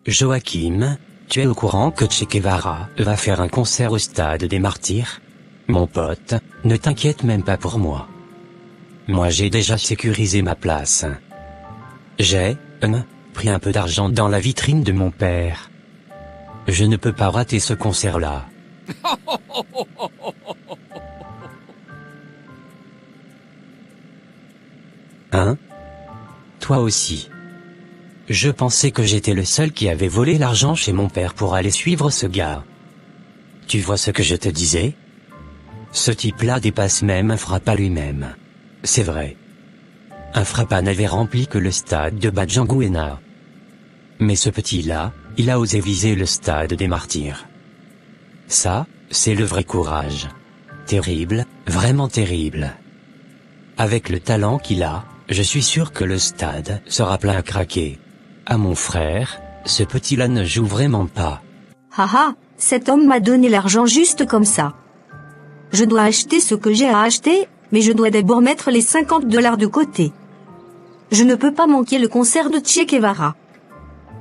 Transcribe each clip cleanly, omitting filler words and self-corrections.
Joachim, tu es au courant que Che Guevara va faire un concert au stade des Martyrs? Mon pote, ne t'inquiète même pas pour moi. Moi j'ai déjà sécurisé ma place. J'ai, pris un peu d'argent dans la vitrine de mon père. Je ne peux pas rater ce concert-là. Hein? Toi aussi. Je pensais que j'étais le seul qui avait volé l'argent chez mon père pour aller suivre ce gars. Tu vois ce que je te disais? Ce type-là dépasse même un Frappa lui-même. C'est vrai. Un Frappa n'avait rempli que le stade de Badjanguena. Mais ce petit-là, il a osé viser le stade des Martyrs. Ça, c'est le vrai courage. Terrible, vraiment terrible. Avec le talent qu'il a, je suis sûr que le stade sera plein à craquer. À mon frère, ce petit-là ne joue vraiment pas. Haha, cet homme m'a donné l'argent juste comme ça. Je dois acheter ce que j'ai à acheter, mais je dois d'abord mettre les $50 de côté. Je ne peux pas manquer le concert de Che Guevara.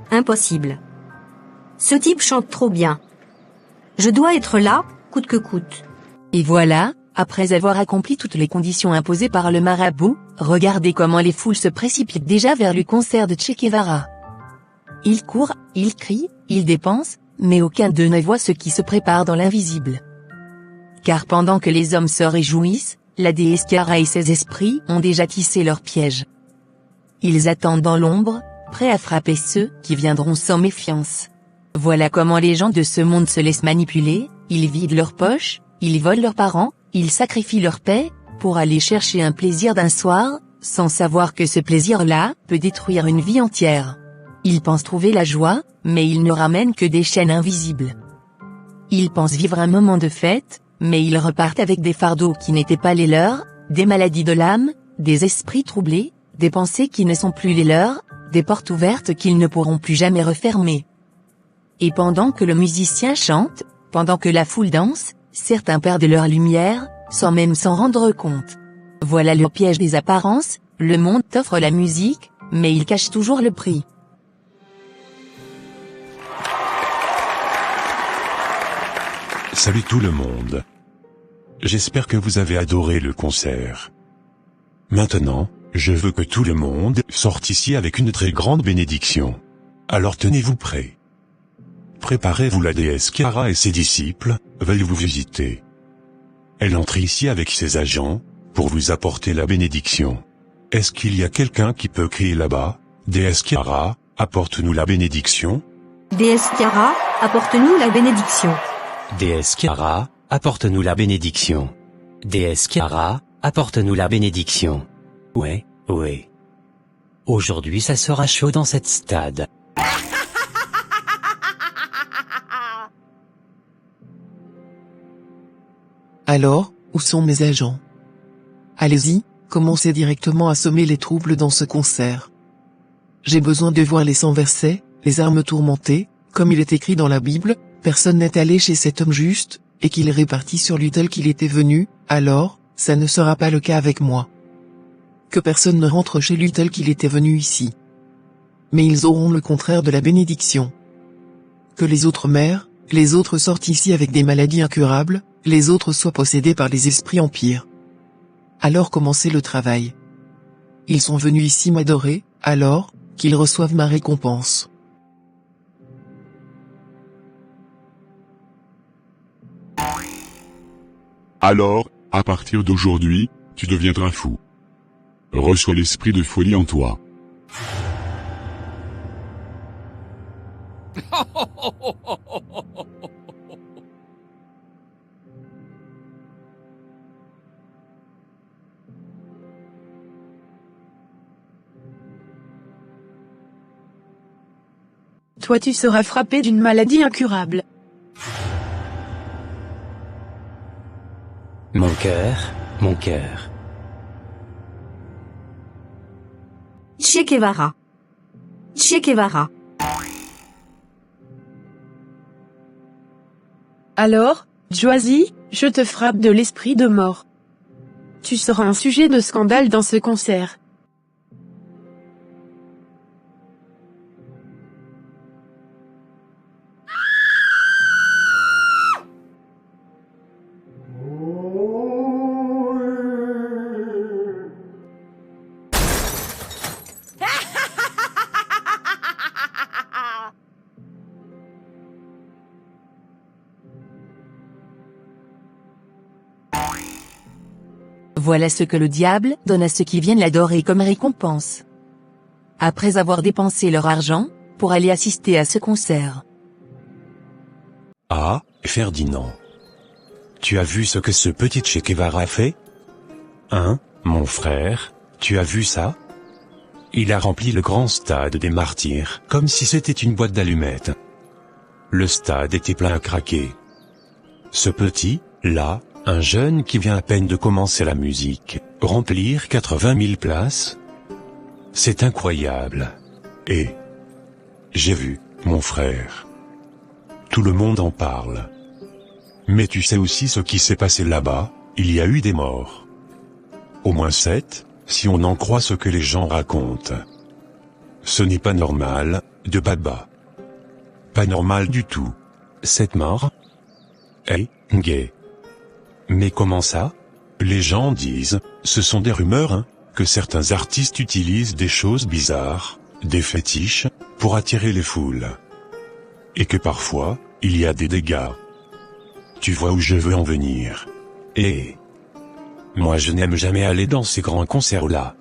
Impossible. Ce type chante trop bien. Je dois être là, coûte que coûte. Et voilà, après avoir accompli toutes les conditions imposées par le marabout, regardez comment les foules se précipitent déjà vers le concert de Che Guevara. Ils courent, ils crient, ils dépensent, mais aucun d'eux ne voit ce qui se prépare dans l'invisible. Car pendant que les hommes se réjouissent, la déesse Chiara et ses esprits ont déjà tissé leur piège. Ils attendent dans l'ombre, prêts à frapper ceux qui viendront sans méfiance. Voilà comment les gens de ce monde se laissent manipuler, ils vident leurs poches, ils volent leurs parents, ils sacrifient leur paix, pour aller chercher un plaisir d'un soir, sans savoir que ce plaisir-là peut détruire une vie entière. Ils pensent trouver la joie, mais ils ne ramènent que des chaînes invisibles. Ils pensent vivre un moment de fête, mais ils repartent avec des fardeaux qui n'étaient pas les leurs, des maladies de l'âme, des esprits troublés, des pensées qui ne sont plus les leurs, des portes ouvertes qu'ils ne pourront plus jamais refermer. Et pendant que le musicien chante, pendant que la foule danse, certains perdent leur lumière, sans même s'en rendre compte. Voilà le piège des apparences, le monde t'offre la musique, mais il cache toujours le prix. Salut tout le monde. J'espère que vous avez adoré le concert. Maintenant, je veux que tout le monde sorte ici avec une très grande bénédiction. Alors tenez-vous prêts. Préparez-vous, la déesse Chiara et ses disciples veulent vous visiter. Elle entre ici avec ses agents, pour vous apporter la bénédiction. Est-ce qu'il y a quelqu'un qui peut crier là-bas, déesse Chiara, apporte-nous la bénédiction? Déesse Chiara, apporte-nous la bénédiction. Déesse Chiara, apporte-nous la bénédiction. Déesse Chiara, apporte-nous la bénédiction. Ouais. Aujourd'hui ça sera chaud dans cette stade. Alors, où sont mes agents? Allez-y, commencez directement à semer les troubles dans ce concert. J'ai besoin de voir les 100 versets, les armes tourmentées, comme il est écrit dans la Bible, personne n'est allé chez cet homme juste, et qu'il répartit sur lui tel qu'il était venu, alors, ça ne sera pas le cas avec moi. Que personne ne rentre chez lui tel qu'il était venu ici. Mais ils auront le contraire de la bénédiction. Que les autres meurent, les autres sortent ici avec des maladies incurables, les autres soient possédés par les esprits empires. Alors commencez le travail. Ils sont venus ici m'adorer, alors, qu'ils reçoivent ma récompense. Alors, à partir d'aujourd'hui, tu deviendras fou. Reçois l'esprit de folie en toi. Toi tu seras frappé d'une maladie incurable. Mon cœur. Che Guevara. Che Guevara. Alors, Josie, je te frappe de l'esprit de mort. Tu seras un sujet de scandale dans ce concert. Voilà ce que le diable donne à ceux qui viennent l'adorer comme récompense. Après avoir dépensé leur argent, pour aller assister à ce concert. Ah, Ferdinand. Tu as vu ce que ce petit Che Guevara fait? Hein, mon frère, tu as vu ça? Il a rempli le grand stade des martyrs, comme si c'était une boîte d'allumettes. Le stade était plein à craquer. Ce petit, là, un jeune qui vient à peine de commencer la musique, remplir 80 000 places? C'est incroyable. Et j'ai vu, mon frère. Tout le monde en parle. Mais tu sais aussi ce qui s'est passé là-bas, il y a eu des morts. Au moins 7, si on en croit ce que les gens racontent. Ce n'est pas normal, de Baba. Pas normal du tout. 7 morts? Eh, gay. Mais comment ça? Les gens disent, ce sont des rumeurs, hein, que certains artistes utilisent des choses bizarres, des fétiches, pour attirer les foules. Et que parfois, il y a des dégâts. Tu vois où je veux en venir. Et moi je n'aime jamais aller dans ces grands concerts-là.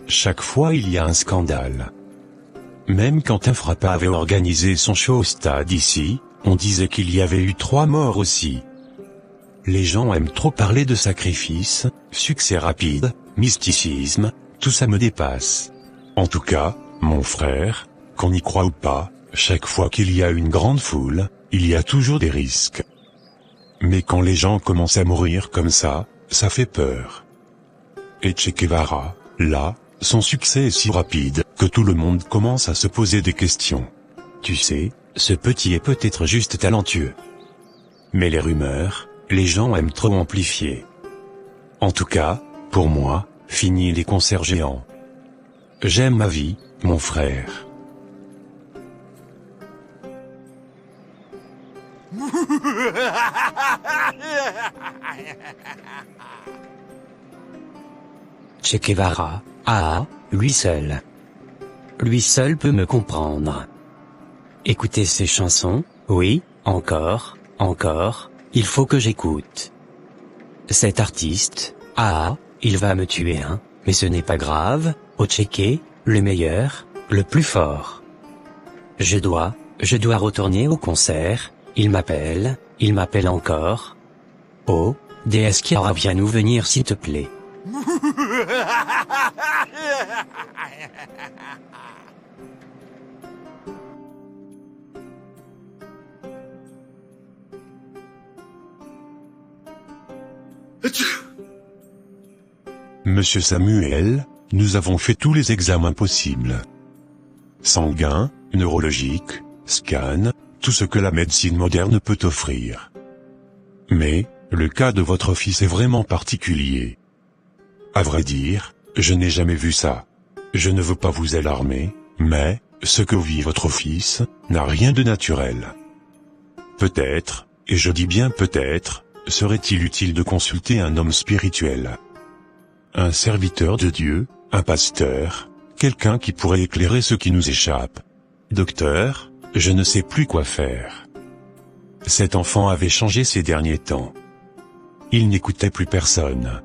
Chaque fois il y a un scandale. Même quand un Frappa avait organisé son show au stade ici, on disait qu'il y avait eu 3 morts aussi. Les gens aiment trop parler de sacrifice, succès rapide, mysticisme, tout ça me dépasse. En tout cas, mon frère, qu'on y croit ou pas, chaque fois qu'il y a une grande foule, il y a toujours des risques. Mais quand les gens commencent à mourir comme ça fait peur. Et Che Guevara, là, son succès est si rapide que tout le monde commence à se poser des questions. Tu sais, ce petit est peut-être juste talentueux. Mais les rumeurs, les gens aiment trop amplifier. En tout cas, pour moi, fini les concerts géants. J'aime ma vie, mon frère. Che Guevara, lui seul. Lui seul peut me comprendre. Écouter ses chansons, oui, encore, il faut que j'écoute. Cet artiste, il va me tuer, hein, mais ce n'est pas grave, au Che, le meilleur, le plus fort. Je dois retourner au concert, il m'appelle encore. Oh, déesse Chiara, viens nous venir s'il te plaît. Monsieur Samuel, nous avons fait tous les examens possibles. Sanguin, neurologique, scan, tout ce que la médecine moderne peut offrir. Mais, le cas de votre fils est vraiment particulier. À vrai dire, je n'ai jamais vu ça. Je ne veux pas vous alarmer, mais, ce que vit votre fils, n'a rien de naturel. Peut-être, et je dis bien peut-être, serait-il utile de consulter un homme spirituel. Un serviteur de Dieu, un pasteur, quelqu'un qui pourrait éclairer ce qui nous échappe. Docteur, je ne sais plus quoi faire. Cet enfant avait changé ces derniers temps. Il n'écoutait plus personne.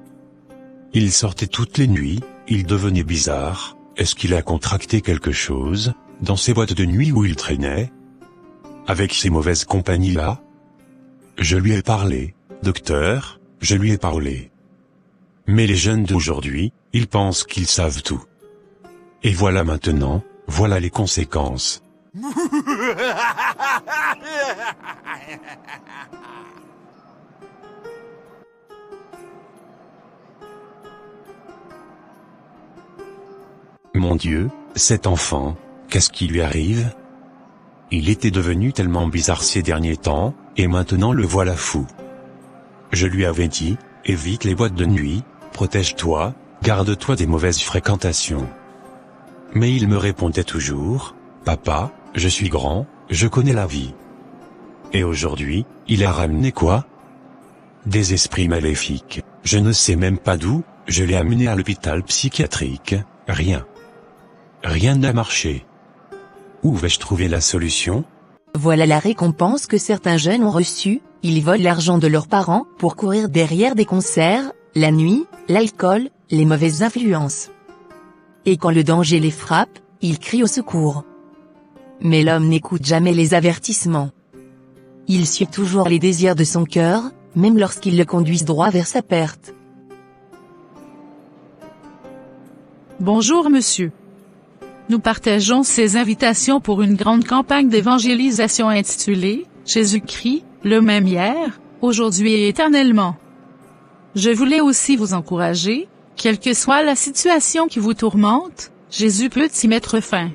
Il sortait toutes les nuits, il devenait bizarre. Est-ce qu'il a contracté quelque chose, dans ces boîtes de nuit où il traînait? Avec ces mauvaises compagnies-là? Je lui ai parlé, docteur, je lui ai parlé. Mais les jeunes d'aujourd'hui, ils pensent qu'ils savent tout. Et voilà maintenant, voilà les conséquences. Mon Dieu, cet enfant, qu'est-ce qui lui arrive? Il était devenu tellement bizarre ces derniers temps, et maintenant le voilà fou. Je lui avais dit, évite les boîtes de nuit, protège-toi, garde-toi des mauvaises fréquentations. Mais il me répondait toujours, papa, je suis grand, je connais la vie. Et aujourd'hui, il a ramené quoi? Des esprits maléfiques, je ne sais même pas d'où, je l'ai amené à l'hôpital psychiatrique, rien. Rien n'a marché. Où vais-je trouver la solution? Voilà la récompense que certains jeunes ont reçue, ils volent l'argent de leurs parents pour courir derrière des concerts, la nuit, l'alcool, les mauvaises influences. Et quand le danger les frappe, ils crient au secours. Mais l'homme n'écoute jamais les avertissements. Il suit toujours les désirs de son cœur, même lorsqu'ils le conduisent droit vers sa perte. Bonjour monsieur. Nous partageons ces invitations pour une grande campagne d'évangélisation intitulée « Jésus-Christ, le même hier, aujourd'hui et éternellement ». Je voulais aussi vous encourager, quelle que soit la situation qui vous tourmente, Jésus peut y mettre fin.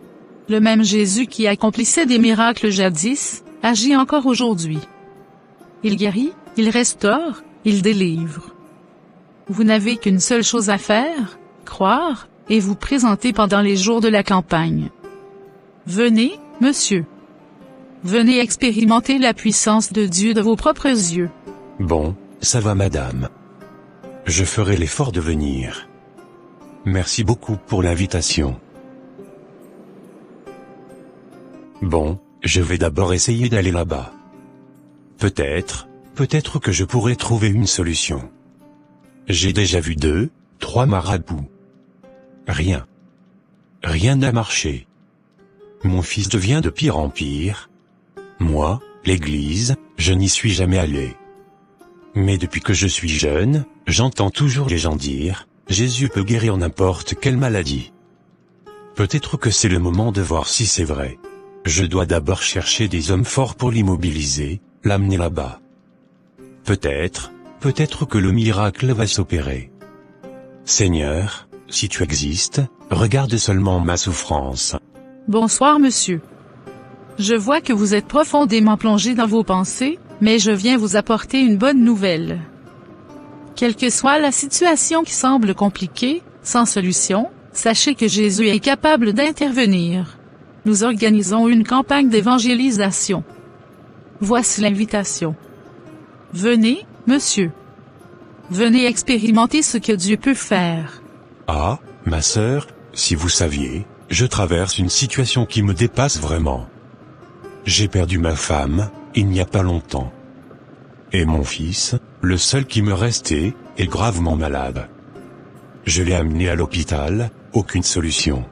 Le même Jésus qui accomplissait des miracles jadis, agit encore aujourd'hui. Il guérit, il restaure, il délivre. Vous n'avez qu'une seule chose à faire, croire, et vous présenter pendant les jours de la campagne. Venez, monsieur. Venez expérimenter la puissance de Dieu de vos propres yeux. Bon, ça va madame. Je ferai l'effort de venir. Merci beaucoup pour l'invitation. Bon, je vais d'abord essayer d'aller là-bas. Peut-être que je pourrai trouver une solution. J'ai déjà vu 2, 3 marabouts. Rien n'a marché. Mon fils devient de pire en pire. Moi, l'église, je n'y suis jamais allé. Mais depuis que je suis jeune, j'entends toujours les gens dire, Jésus peut guérir n'importe quelle maladie. Peut-être que c'est le moment de voir si c'est vrai. Je dois d'abord chercher des hommes forts pour l'immobiliser, l'amener là-bas. Peut-être que le miracle va s'opérer. Seigneur, si tu existes, regarde seulement ma souffrance. Bonsoir monsieur. Je vois que vous êtes profondément plongé dans vos pensées, mais je viens vous apporter une bonne nouvelle. Quelle que soit la situation qui semble compliquée, sans solution, sachez que Jésus est capable d'intervenir. Nous organisons une campagne d'évangélisation. Voici l'invitation. Venez, monsieur. Venez expérimenter ce que Dieu peut faire. Ah, ma sœur, si vous saviez, je traverse une situation qui me dépasse vraiment. J'ai perdu ma femme, il n'y a pas longtemps. Et mon fils, le seul qui me restait, est gravement malade. Je l'ai amené à l'hôpital, aucune solution.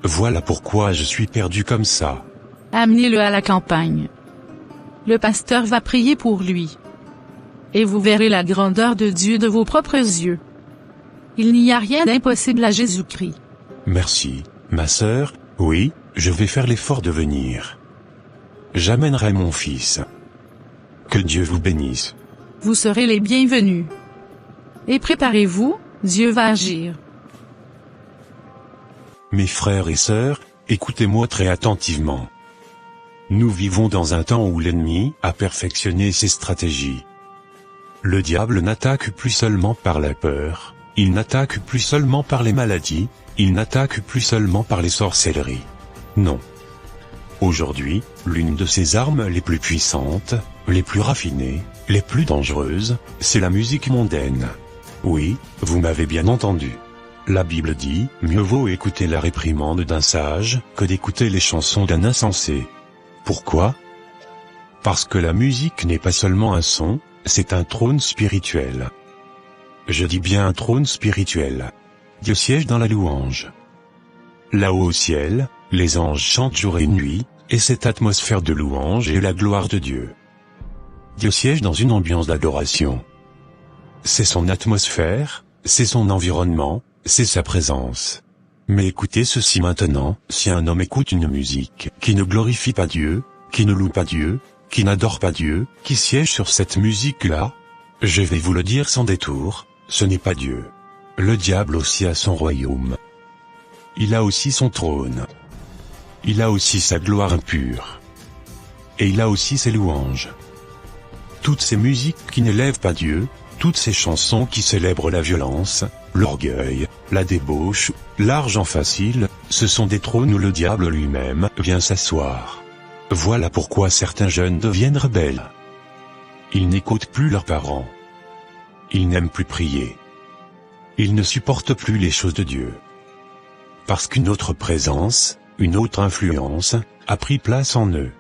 Voilà pourquoi je suis perdu comme ça. Amenez-le à la campagne. Le pasteur va prier pour lui. Et vous verrez la grandeur de Dieu de vos propres yeux. Il n'y a rien d'impossible à Jésus-Christ. Merci, ma sœur, oui, je vais faire l'effort de venir. J'amènerai mon fils. Que Dieu vous bénisse. Vous serez les bienvenus. Et préparez-vous, Dieu va agir. Mes frères et sœurs, écoutez-moi très attentivement. Nous vivons dans un temps où l'ennemi a perfectionné ses stratégies. Le diable n'attaque plus seulement par la peur, il n'attaque plus seulement par les maladies, il n'attaque plus seulement par les sorcelleries. Non. Aujourd'hui, l'une de ses armes les plus puissantes, les plus raffinées, les plus dangereuses, c'est la musique mondaine. Oui, vous m'avez bien entendu. La Bible dit, mieux vaut écouter la réprimande d'un sage, que d'écouter les chansons d'un insensé. Pourquoi? Parce que la musique n'est pas seulement un son, c'est un trône spirituel. Je dis bien un trône spirituel. Dieu siège dans la louange. Là-haut au ciel, les anges chantent jour et nuit, et cette atmosphère de louange est la gloire de Dieu. Dieu siège dans une ambiance d'adoration. C'est son atmosphère, c'est son environnement, c'est sa présence. Mais écoutez ceci maintenant, si un homme écoute une musique qui ne glorifie pas Dieu, qui ne loue pas Dieu, qui n'adore pas Dieu, qui siège sur cette musique-là, je vais vous le dire sans détour, ce n'est pas Dieu. Le diable aussi a son royaume. Il a aussi son trône. Il a aussi sa gloire impure. Et il a aussi ses louanges. Toutes ces musiques qui n'élèvent pas Dieu, toutes ces chansons qui célèbrent la violence, l'orgueil, la débauche, l'argent facile, ce sont des trônes où le diable lui-même vient s'asseoir. Voilà pourquoi certains jeunes deviennent rebelles. Ils n'écoutent plus leurs parents. Ils n'aiment plus prier. Ils ne supportent plus les choses de Dieu. Parce qu'une autre présence, une autre influence, a pris place en eux.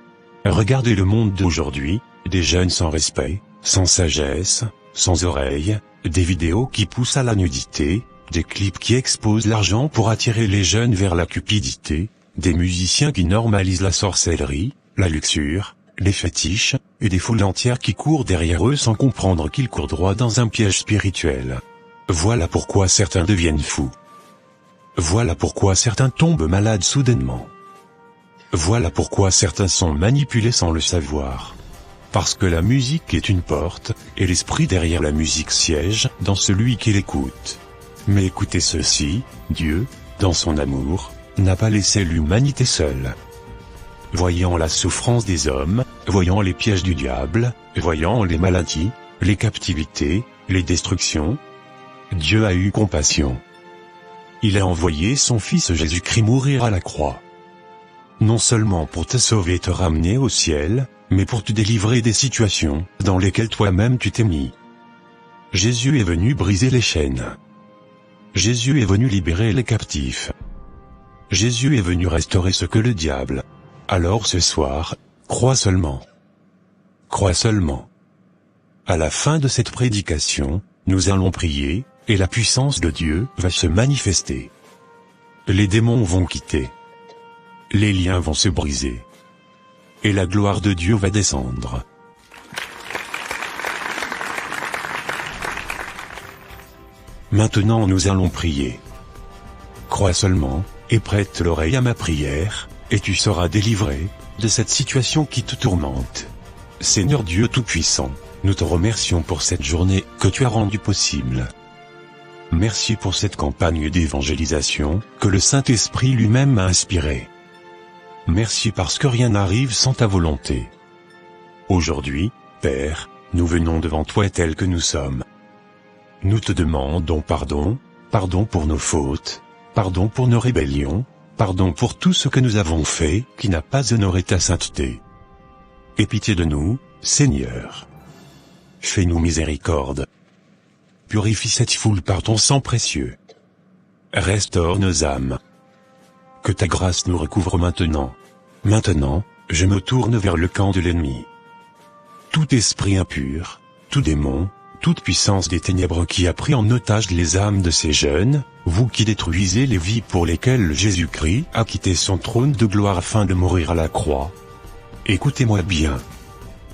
Regardez le monde d'aujourd'hui, des jeunes sans respect, sans sagesse, sans oreilles, des vidéos qui poussent à la nudité, des clips qui exposent l'argent pour attirer les jeunes vers la cupidité, des musiciens qui normalisent la sorcellerie, la luxure, les fétiches, et des foules entières qui courent derrière eux sans comprendre qu'ils courent droit dans un piège spirituel. Voilà pourquoi certains deviennent fous. Voilà pourquoi certains tombent malades soudainement. Voilà pourquoi certains sont manipulés sans le savoir. Parce que la musique est une porte, et l'esprit derrière la musique siège dans celui qui l'écoute. Mais écoutez ceci, Dieu, dans son amour, n'a pas laissé l'humanité seule. Voyant la souffrance des hommes, voyant les pièges du diable, voyant les maladies, les captivités, les destructions, Dieu a eu compassion. Il a envoyé son Fils Jésus-Christ mourir à la croix. Non seulement pour te sauver et te ramener au ciel, mais pour te délivrer des situations dans lesquelles toi-même tu t'es mis. Jésus est venu briser les chaînes. Jésus est venu libérer les captifs. Jésus est venu restaurer ce que le diable. Alors ce soir, crois seulement. Crois seulement. À la fin de cette prédication, nous allons prier, et la puissance de Dieu va se manifester. Les démons vont quitter. Les liens vont se briser. Et la gloire de Dieu va descendre. Maintenant nous allons prier. Crois seulement, et prête l'oreille à ma prière, et tu seras délivré de cette situation qui te tourmente. Seigneur Dieu Tout-Puissant, nous te remercions pour cette journée que tu as rendue possible. Merci pour cette campagne d'évangélisation que le Saint-Esprit lui-même a inspirée. Merci parce que rien n'arrive sans ta volonté. Aujourd'hui, Père, nous venons devant toi tels que nous sommes. Nous te demandons pardon, pardon pour nos fautes, pardon pour nos rébellions, pardon pour tout ce que nous avons fait qui n'a pas honoré ta sainteté. Aie pitié de nous, Seigneur. Fais-nous miséricorde. Purifie cette foule par ton sang précieux. Restaure nos âmes. Que ta grâce nous recouvre maintenant. Maintenant, je me tourne vers le camp de l'ennemi. Tout esprit impur, tout démon, toute puissance des ténèbres qui a pris en otage les âmes de ces jeunes, vous qui détruisez les vies pour lesquelles Jésus-Christ a quitté son trône de gloire afin de mourir à la croix. Écoutez-moi bien.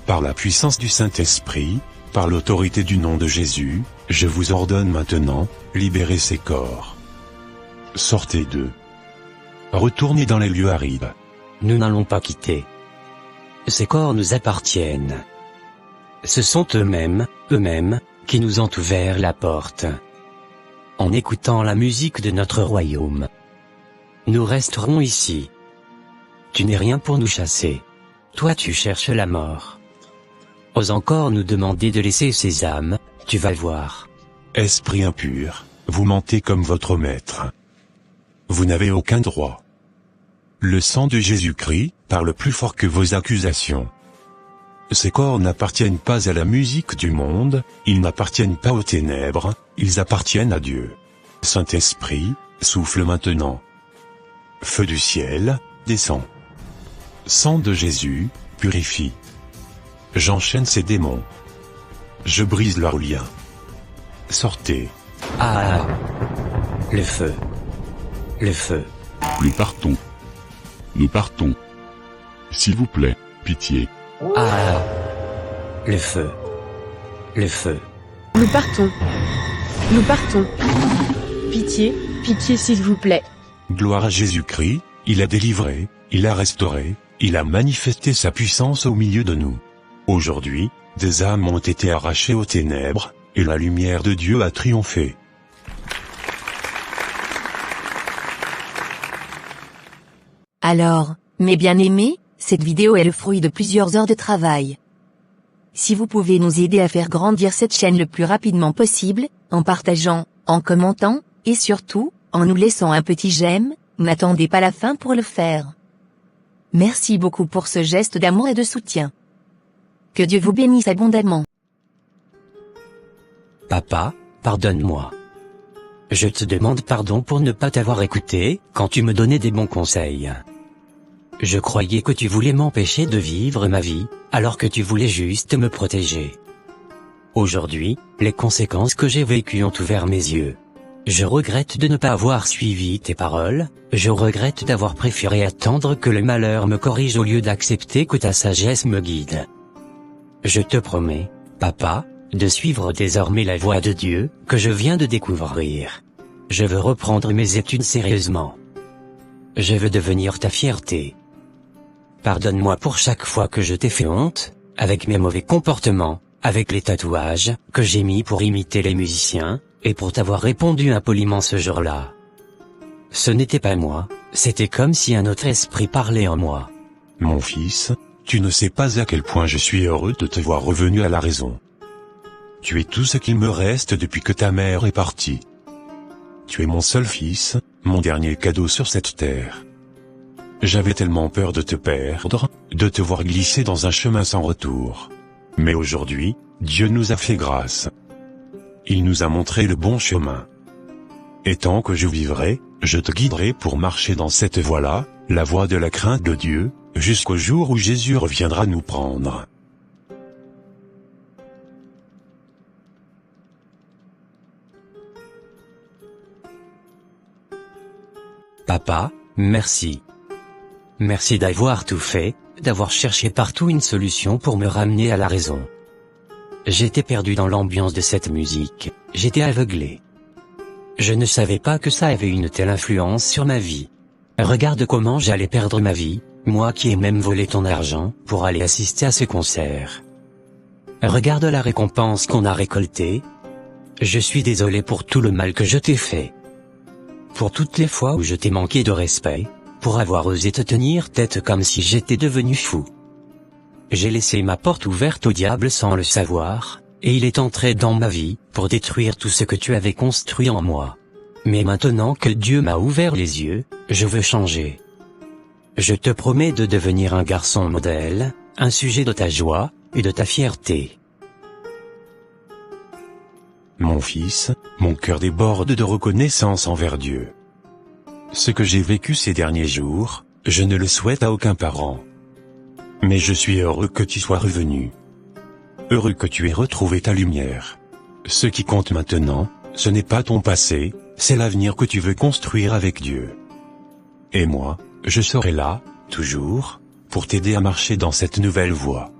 Par la puissance du Saint-Esprit, par l'autorité du nom de Jésus, je vous ordonne maintenant, libérez ces corps. Sortez d'eux. Retournez dans les lieux arides. Nous n'allons pas quitter. Ces corps nous appartiennent. Ce sont eux-mêmes, qui nous ont ouvert la porte. En écoutant la musique de notre royaume, nous resterons ici. Tu n'es rien pour nous chasser. Toi tu cherches la mort. Ose encore nous demander de laisser ces âmes, tu vas voir. Esprit impur, vous mentez comme votre maître. Vous n'avez aucun droit. Le sang de Jésus-Christ parle plus fort que vos accusations. Ces corps n'appartiennent pas à la musique du monde, ils n'appartiennent pas aux ténèbres, ils appartiennent à Dieu. Saint-Esprit, souffle maintenant. Feu du ciel, descend. Sang de Jésus, purifie. J'enchaîne ces démons. Je brise leurs liens. Sortez. Ah! Le feu. Le feu. Nous partons. Nous partons. S'il vous plaît, pitié. Ah! Le feu. Le feu. Nous partons. Nous partons. Pitié, pitié s'il vous plaît. Gloire à Jésus-Christ, il a délivré, il a restauré, il a manifesté sa puissance au milieu de nous. Aujourd'hui, des âmes ont été arrachées aux ténèbres, et la lumière de Dieu a triomphé. Alors, mes bien-aimés, cette vidéo est le fruit de plusieurs heures de travail. Si vous pouvez nous aider à faire grandir cette chaîne le plus rapidement possible, en partageant, en commentant, et surtout, en nous laissant un petit j'aime, n'attendez pas la fin pour le faire. Merci beaucoup pour ce geste d'amour et de soutien. Que Dieu vous bénisse abondamment. Papa, pardonne-moi. Je te demande pardon pour ne pas t'avoir écouté quand tu me donnais des bons conseils. Je croyais que tu voulais m'empêcher de vivre ma vie, alors que tu voulais juste me protéger. Aujourd'hui, les conséquences que j'ai vécues ont ouvert mes yeux. Je regrette de ne pas avoir suivi tes paroles, je regrette d'avoir préféré attendre que le malheur me corrige au lieu d'accepter que ta sagesse me guide. Je te promets, papa, de suivre désormais la voie de Dieu, que je viens de découvrir. Je veux reprendre mes études sérieusement. Je veux devenir ta fierté. Pardonne-moi pour chaque fois que je t'ai fait honte, avec mes mauvais comportements, avec les tatouages que j'ai mis pour imiter les musiciens, et pour t'avoir répondu impoliment ce jour-là. Ce n'était pas moi, c'était comme si un autre esprit parlait en moi. Mon fils, tu ne sais pas à quel point je suis heureux de te voir revenu à la raison. Tu es tout ce qu'il me reste depuis que ta mère est partie. Tu es mon seul fils, mon dernier cadeau sur cette terre. J'avais tellement peur de te perdre, de te voir glisser dans un chemin sans retour. Mais aujourd'hui, Dieu nous a fait grâce. Il nous a montré le bon chemin. Et tant que je vivrai, je te guiderai pour marcher dans cette voie-là, la voie de la crainte de Dieu, jusqu'au jour où Jésus reviendra nous prendre. Papa, merci. Merci d'avoir tout fait, d'avoir cherché partout une solution pour me ramener à la raison. J'étais perdu dans l'ambiance de cette musique, j'étais aveuglé. Je ne savais pas que ça avait une telle influence sur ma vie. Regarde comment j'allais perdre ma vie, moi qui ai même volé ton argent, pour aller assister à ce concert. Regarde la récompense qu'on a récoltée. Je suis désolé pour tout le mal que je t'ai fait. Pour toutes les fois où je t'ai manqué de respect, pour avoir osé te tenir tête comme si j'étais devenu fou. J'ai laissé ma porte ouverte au diable sans le savoir, et il est entré dans ma vie, pour détruire tout ce que tu avais construit en moi. Mais maintenant que Dieu m'a ouvert les yeux, je veux changer. Je te promets de devenir un garçon modèle, un sujet de ta joie, et de ta fierté. Mon fils, mon cœur déborde de reconnaissance envers Dieu. Ce que j'ai vécu ces derniers jours, je ne le souhaite à aucun parent. Mais je suis heureux que tu sois revenu. Heureux que tu aies retrouvé ta lumière. Ce qui compte maintenant, ce n'est pas ton passé, c'est l'avenir que tu veux construire avec Dieu. Et moi, je serai là, toujours, pour t'aider à marcher dans cette nouvelle voie.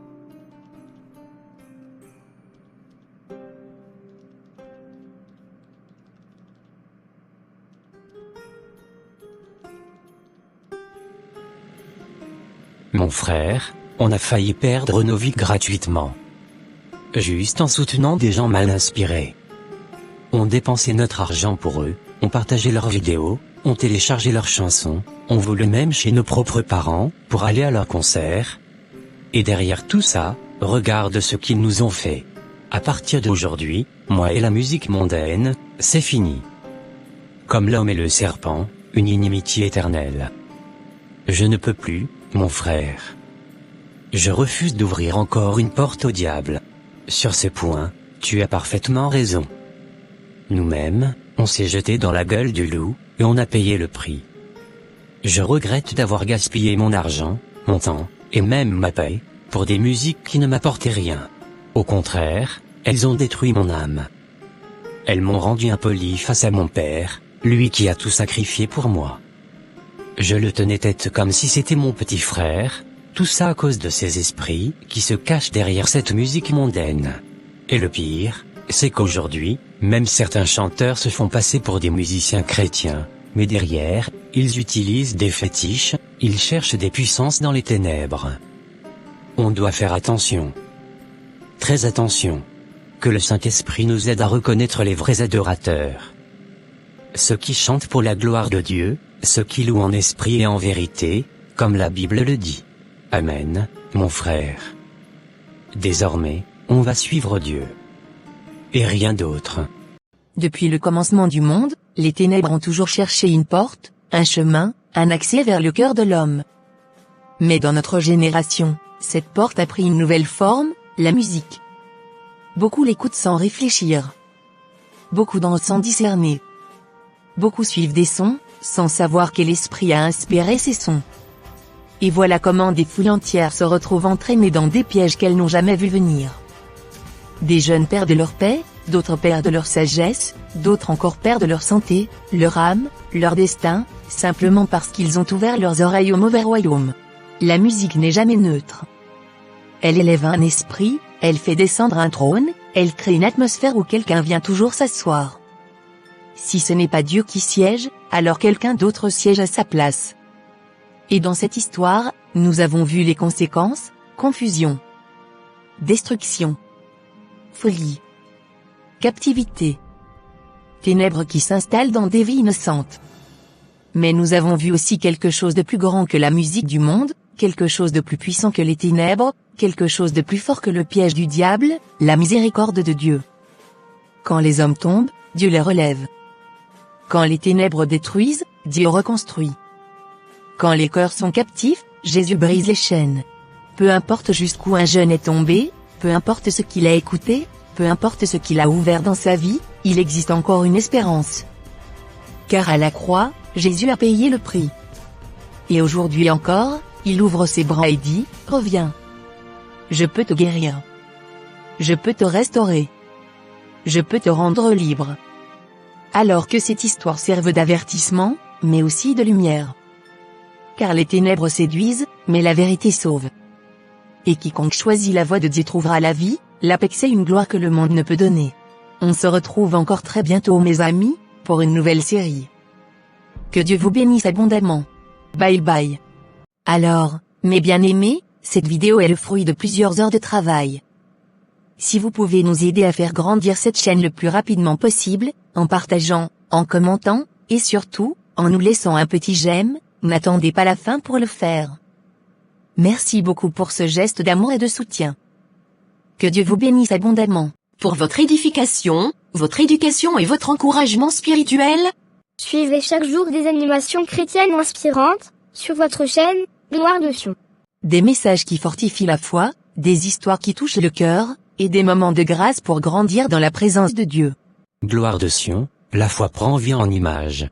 Mon frère, on a failli perdre nos vies gratuitement. Juste en soutenant des gens mal inspirés. On dépensait notre argent pour eux, on partageait leurs vidéos, on téléchargeait leurs chansons, on volait même chez nos propres parents, pour aller à leurs concerts. Et derrière tout ça, regarde ce qu'ils nous ont fait. À partir d'aujourd'hui, moi et la musique mondaine, c'est fini. Comme l'homme et le serpent, une inimitié éternelle. Je ne peux plus, mon frère. Je refuse d'ouvrir encore une porte au diable. Sur ce point, tu as parfaitement raison. Nous-mêmes, on s'est jeté dans la gueule du loup, et on a payé le prix. Je regrette d'avoir gaspillé mon argent, mon temps, et même ma paix, pour des musiques qui ne m'apportaient rien. Au contraire, elles ont détruit mon âme. Elles m'ont rendu impoli face à mon père, lui qui a tout sacrifié pour moi. Je le tenais tête comme si c'était mon petit frère, tout ça à cause de ces esprits qui se cachent derrière cette musique mondaine. Et le pire, c'est qu'aujourd'hui, même certains chanteurs se font passer pour des musiciens chrétiens, mais derrière, ils utilisent des fétiches, ils cherchent des puissances dans les ténèbres. On doit faire attention. Très attention. Que le Saint-Esprit nous aide à reconnaître les vrais adorateurs. Ceux qui chantent pour la gloire de Dieu, ceux qui louent en esprit et en vérité, comme la Bible le dit. Amen, mon frère. Désormais, on va suivre Dieu. Et rien d'autre. Depuis le commencement du monde, les ténèbres ont toujours cherché une porte, un chemin, un accès vers le cœur de l'homme. Mais dans notre génération, cette porte a pris une nouvelle forme, la musique. Beaucoup l'écoutent sans réfléchir. Beaucoup dansent sans discerner. Beaucoup suivent des sons, sans savoir quel esprit a inspiré ces sons. Et voilà comment des foules entières se retrouvent entraînées dans des pièges qu'elles n'ont jamais vu venir. Des jeunes perdent leur paix, d'autres perdent leur sagesse, d'autres encore perdent leur santé, leur âme, leur destin, simplement parce qu'ils ont ouvert leurs oreilles au mauvais royaume. La musique n'est jamais neutre. Elle élève un esprit, elle fait descendre un trône, elle crée une atmosphère où quelqu'un vient toujours s'asseoir. Si ce n'est pas Dieu qui siège, alors quelqu'un d'autre siège à sa place. Et dans cette histoire, nous avons vu les conséquences: confusion, destruction, folie, captivité, ténèbres qui s'installent dans des vies innocentes. Mais nous avons vu aussi quelque chose de plus grand que la musique du monde, quelque chose de plus puissant que les ténèbres, quelque chose de plus fort que le piège du diable, la miséricorde de Dieu. Quand les hommes tombent, Dieu les relève. Quand les ténèbres détruisent, Dieu reconstruit. Quand les cœurs sont captifs, Jésus brise les chaînes. Peu importe jusqu'où un jeune est tombé, peu importe ce qu'il a écouté, peu importe ce qu'il a ouvert dans sa vie, il existe encore une espérance. Car à la croix, Jésus a payé le prix. Et aujourd'hui encore, il ouvre ses bras et dit, « Reviens. Je peux te guérir. Je peux te restaurer. Je peux te rendre libre. » Alors que cette histoire serve d'avertissement, mais aussi de lumière. Car les ténèbres séduisent, mais la vérité sauve. Et quiconque choisit la voie de Dieu trouvera la vie, la paix et une gloire que le monde ne peut donner. On se retrouve encore très bientôt mes amis, pour une nouvelle série. Que Dieu vous bénisse abondamment. Bye bye. Alors, mes bien-aimés, cette vidéo est le fruit de plusieurs heures de travail. Si vous pouvez nous aider à faire grandir cette chaîne le plus rapidement possible, en partageant, en commentant, et surtout, en nous laissant un petit j'aime, n'attendez pas la fin pour le faire. Merci beaucoup pour ce geste d'amour et de soutien. Que Dieu vous bénisse abondamment. Pour votre édification, votre éducation et votre encouragement spirituel, suivez chaque jour des animations chrétiennes inspirantes, sur votre chaîne, Gloire de Sion. Des messages qui fortifient la foi, des histoires qui touchent le cœur, et des moments de grâce pour grandir dans la présence de Dieu. Gloire de Sion, la foi prend vie en images.